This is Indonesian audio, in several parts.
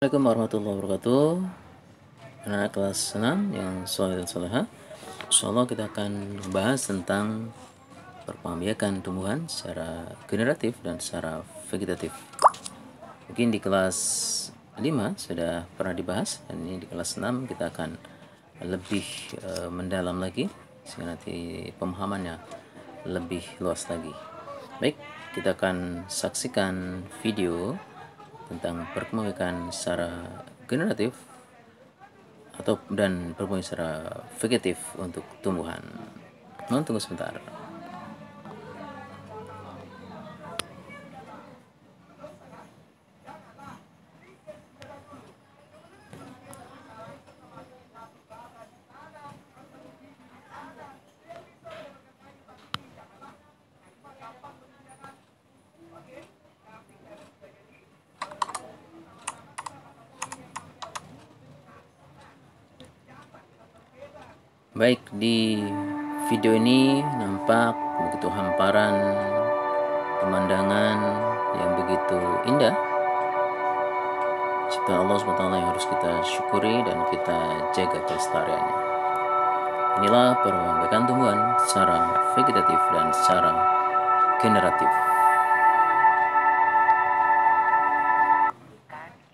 Assalamualaikum warahmatullahi wabarakatuh. Anak kelas 6 yang soleh dan soleha, insyaallah kita akan membahas tentang perkembangbiakan tumbuhan secara generatif dan secara vegetatif. Mungkin di kelas 5 sudah pernah dibahas, dan ini di kelas 6 kita akan lebih mendalam lagi sehingga nanti pemahamannya lebih luas lagi. Baik, kita akan saksikan video tentang perkembangbiakan secara generatif dan perkembangbiakan secara vegetatif untuk tumbuhan. Mohon tunggu sebentar. Baik, di video ini nampak begitu hamparan pemandangan yang begitu indah ciptaan Allah SWT yang harus kita syukuri dan kita jaga kelestariannya. Inilah perkembangbiakan tumbuhan secara vegetatif dan secara generatif.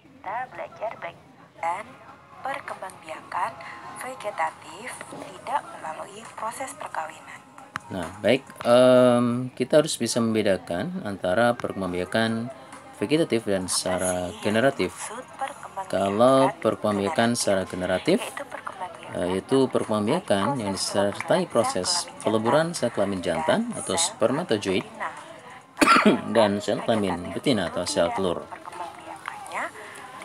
Kita belajar bagian perkembangbiakan vegetatif tidak melalui proses perkawinan. Nah, baik, kita harus bisa membedakan antara perkembangbiakan vegetatif dan secara generatif. Kalau perkembangbiakan secara generatif, yaitu perkembangbiakan yang disertai proses peleburan sel kelamin jantan atau spermatozoid dan sel kelamin betina atau sel telur.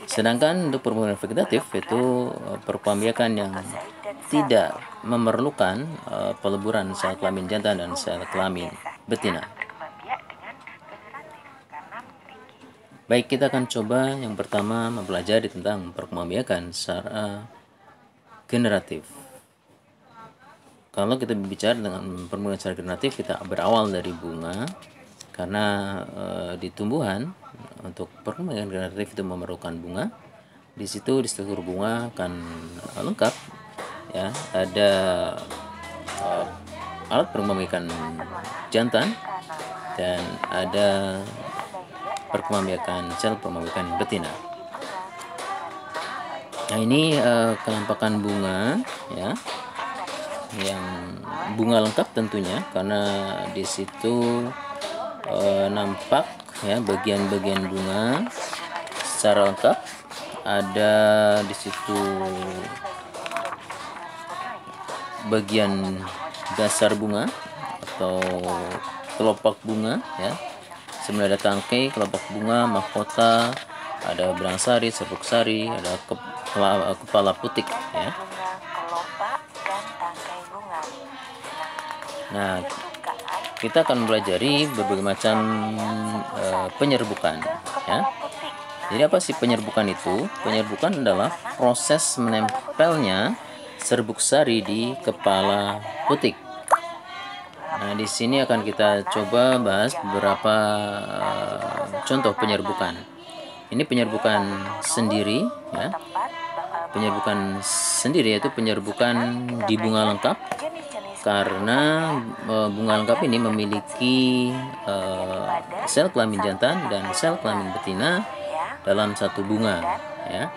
Sedangkan untuk perkembangbiakan vegetatif itu perkembangbiakan yang tidak memerlukan peleburan sel kelamin jantan dan sel kelamin betina. Baik, kita akan coba yang pertama mempelajari tentang perkembangbiakan secara generatif. Kalau kita bicara dengan perkembangbiakan secara generatif, kita berawal dari bunga, karena di tumbuhan untuk perkembangbiakan generatif itu memerlukan bunga. Di situ di struktur bunga akan lengkap, ya, ada alat perkembangbiakan jantan dan ada perkembangbiakan sel perkembangbiakan betina. Nah, ini kenampakan bunga, ya, yang bunga lengkap tentunya, karena di situ nampak, ya, bagian-bagian bunga secara lengkap. Ada di situ bagian dasar bunga atau kelopak bunga, ya. Sebenarnya ada tangkai, kelopak bunga, mahkota, ada benang sari, serbuk sari, ada kepala putik, ya. Nah, kita akan mempelajari berbagai macam penyerbukan, ya. Jadi apa sih penyerbukan itu? Penyerbukan adalah proses menempelnya serbuk sari di kepala putik. Nah, di sini akan kita coba bahas beberapa contoh penyerbukan. Ini penyerbukan sendiri, ya. Penyerbukan sendiri yaitu penyerbukan di bunga lengkap, karena bunga lengkap ini memiliki sel kelamin jantan dan sel kelamin betina dalam satu bunga, ya.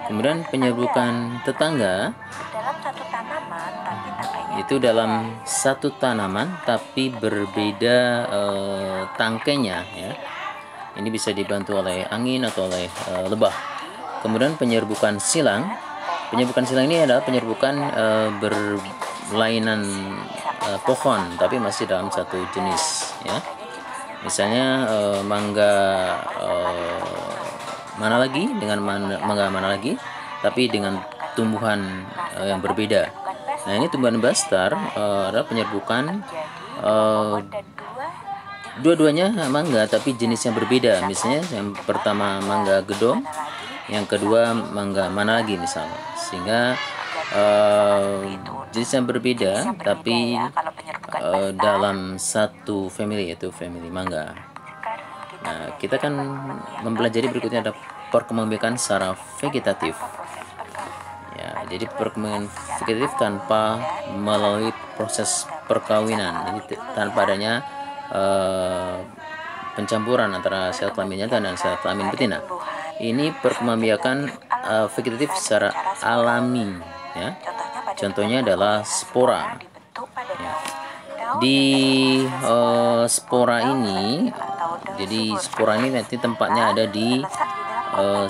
Kemudian penyerbukan tetangga itu dalam satu tanaman tapi berbeda tangkainya, ya. Ini bisa dibantu oleh angin atau oleh lebah. Kemudian penyerbukan silang. Penyerbukan silang ini adalah penyerbukan berlainan pohon tapi masih dalam satu jenis, ya. Misalnya mangga mana lagi dengan mangga mana lagi, tapi dengan tumbuhan yang berbeda. Nah, ini tumbuhan bastar adalah penyerbukan dua-duanya mangga tapi jenisnya berbeda. Misalnya yang pertama mangga gedong, yang kedua mangga mana lagi misalnya, sehingga jenis yang berbeda tapi dalam satu family, yaitu family mangga. Nah, kita akan mempelajari berikutnya ada perkembangbiakan secara vegetatif. Proses perkawinan. Ya, jadi perkembangan vegetatif tanpa melalui proses perkawinan, jadi tanpa adanya pencampuran antara sel kelamin jantan dan sel kelamin betina. Ini perkembangbiakan vegetatif secara alami, ya. Contohnya adalah spora. Ya. Di spora ini, jadi spora ini nanti tempatnya ada di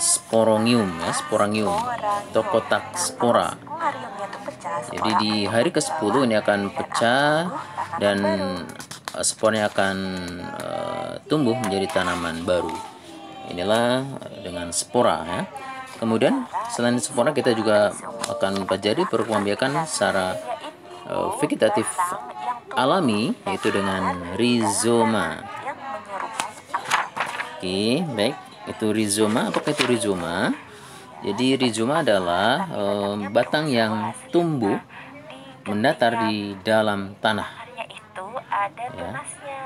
sporangium, ya, sporangium atau kotak spora. Jadi di hari ke-10 ini akan pecah dan sporanya akan tumbuh menjadi tanaman baru. Inilah dengan spora, ya. Kemudian selain spora kita juga akan mempelajari perkembangbiakan secara vegetatif alami, yaitu dengan rizoma. Oke, baik. Itu rizoma. Apakah itu rizoma? Jadi rizoma adalah batang yang tumbuh mendatar di dalam tanah. Ya.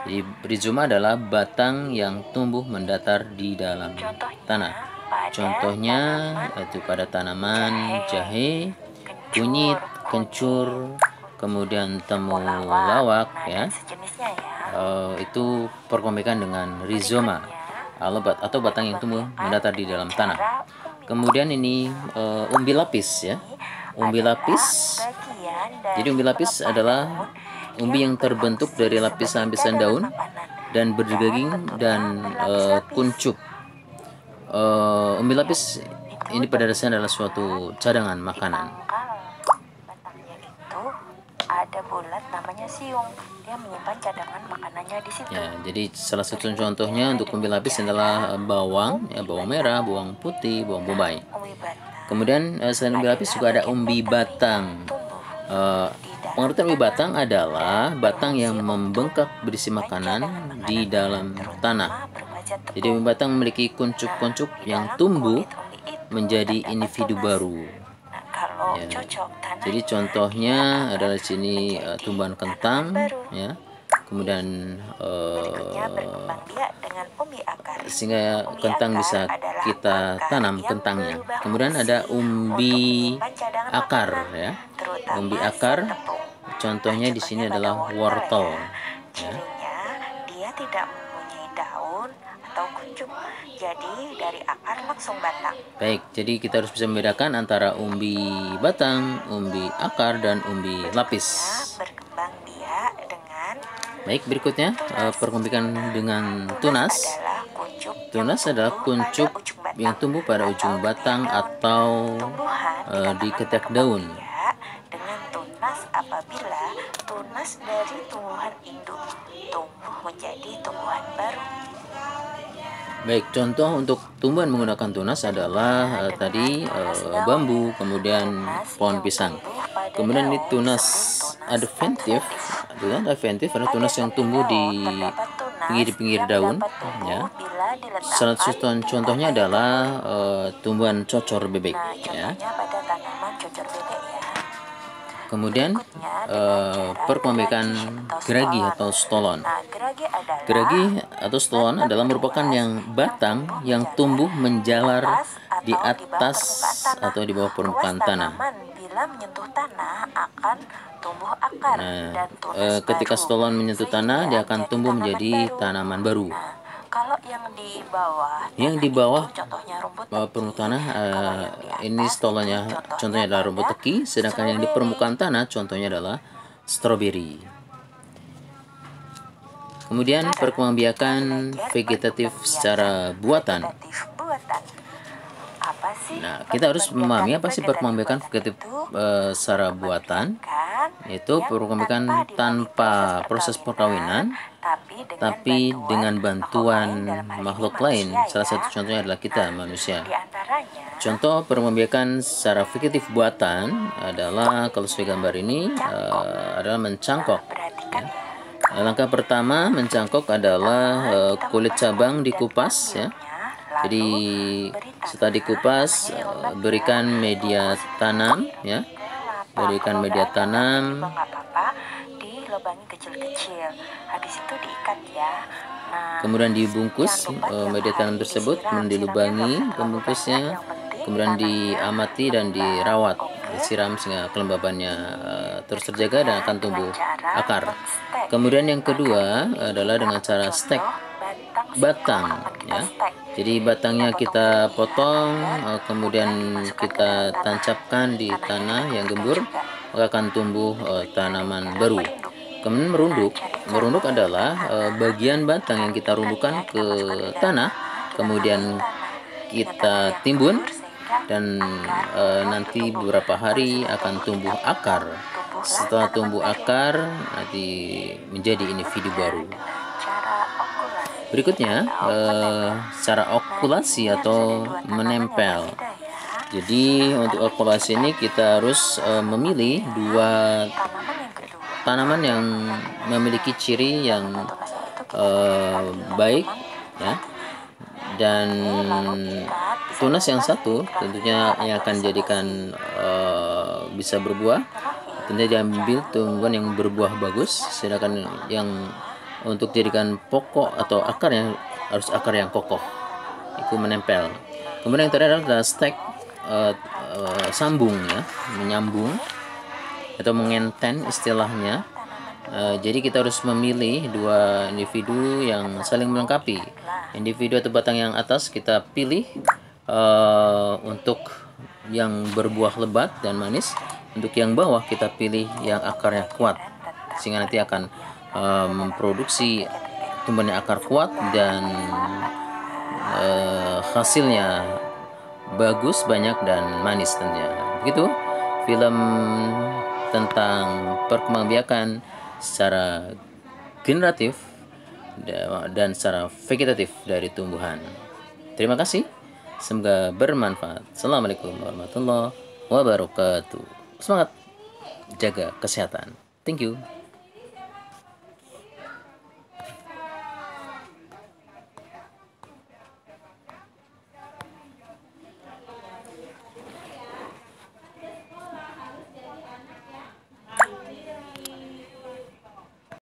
Jadi rizoma adalah batang yang tumbuh mendatar di dalam tanah. Contohnya itu pada tanaman jahe, kunyit, kencur, kemudian temulawak, ya. Itu perkembangbiakan dengan rizoma atau batang yang tumbuh mendatar di dalam tanah. Kemudian ini umbi lapis, ya. Umbi lapis. Jadi umbi lapis adalah umbi yang terbentuk dari lapisan-lapisan daun dan berdaging dan kuncup. Umbi lapis ini pada dasarnya adalah suatu cadangan makanan. Batangnya itu ada bulat namanya siung. Dia menyimpan cadangan makanannya di situ. Ya, jadi salah satu contohnya untuk umbi lapis adalah bawang, ya, bawang merah, bawang putih, bawang bombay. Kemudian selain umbi lapis juga ada umbi batang. Pengertian umbi batang adalah batang yang membengkak berisi makanan di dalam tanah. Jadi umbi batang memiliki kuncup-kuncup yang tumbuh menjadi individu baru. Ya. Jadi contohnya adalah di sini tumbuhan kentang, ya. Kemudian sehingga kentang bisa kita tanam kentangnya. Kemudian ada umbi akar, ya. Umbi akar contohnya di sini adalah wortel, ya. Dia tidak mempunyai daun atau kuncup. Jadi dari akar langsung batang. Baik, jadi kita harus bisa membedakan antara umbi batang, umbi akar, dan umbi lapis. Berkembang biak dengan. Baik, berikutnya perkembangbiakan dengan tunas. Tunas adalah kuncup yang tumbuh pada ujung batang atau di ketiak daun. Dengan tunas apabila tunas dari tumbuhan induk tumbuh menjadi tumbuhan baru. Baik, contoh untuk tumbuhan menggunakan tunas adalah tadi bambu, kemudian pohon pisang. Kemudian ini tunas adventif. Tunas adventif adalah tunas yang tumbuh di pinggir-pinggir daun, ya. Salah satu contohnya adalah tumbuhan cocor bebek, ya. Kemudian perkembangbiakan geragi atau stolon. Geragi atau stolon adalah merupakan batang yang tumbuh menjalar di atas atau di bawah permukaan tanah. Nah, ketika stolon menyentuh tanah, dia akan tumbuh menjadi tanaman baru. Kalau yang di bawah, contohnya rumput permukaan tanah, ini stolonnya contohnya adalah rumput teki, sedangkan yang di permukaan tanah contohnya adalah stroberi. Kemudian perkembangbiakan vegetatif secara buatan. Nah, kita harus memahami apa sih perkembangbiakan vegetatif secara buatan, yaitu perkembangbiakan tanpa proses perkawinan, tapi dengan bantuan makhluk lain. Salah satu contohnya adalah kita, manusia. Contoh perkembangbiakan secara vegetatif buatan adalah, kalau sesuai gambar ini, adalah mencangkok. Ya. Langkah pertama mencangkok adalah kulit cabang dikupas, ya. Jadi setelah dikupas, berikan media tanam, ya. Berikan media tanam. Dilubangi kecil-kecil. Habis itu diikat, ya. kemudian dibungkus media tanam tersebut, kemudian dilubangi pembungkusnya, kemudian diamati dan dirawat, disiram sehingga kelembabannya terus terjaga dan akan tumbuh akar. Kemudian yang kedua adalah dengan cara stek batang, ya. Jadi batangnya kita potong, kemudian kita tancapkan di tanah yang gembur, maka akan tumbuh tanaman baru. Kemudian merunduk adalah bagian batang yang kita rundukkan ke tanah, kemudian kita timbun dan nanti beberapa hari akan tumbuh akar. Setelah tumbuh akar, nanti menjadi individu baru. Berikutnya, cara okulasi atau menempel. Jadi untuk okulasi ini kita harus memilih dua tanaman yang memiliki ciri yang baik, ya, dan tunas yang satu tentunya yang akan jadikan bisa berbuah. Tentunya diambil tumbuhan yang berbuah bagus, sedangkan yang untuk jadikan pokok atau akar yang harus akar yang kokoh, itu menempel. Kemudian yang terakhir adalah stek, sambung, ya, menyambung atau mengenten istilahnya. Jadi kita harus memilih dua individu yang saling melengkapi. Individu atau batang yang atas kita pilih untuk yang berbuah lebat dan manis. Untuk yang bawah kita pilih yang akarnya kuat, sehingga nanti akan memproduksi tumbuhan akar kuat dan hasilnya bagus, banyak, dan manis tentunya. Begitu film tentang perkembangbiakan secara generatif dan secara vegetatif dari tumbuhan. Terima kasih, semoga bermanfaat. Assalamualaikum warahmatullahi wabarakatuh. Semangat jaga kesehatan. Thank you.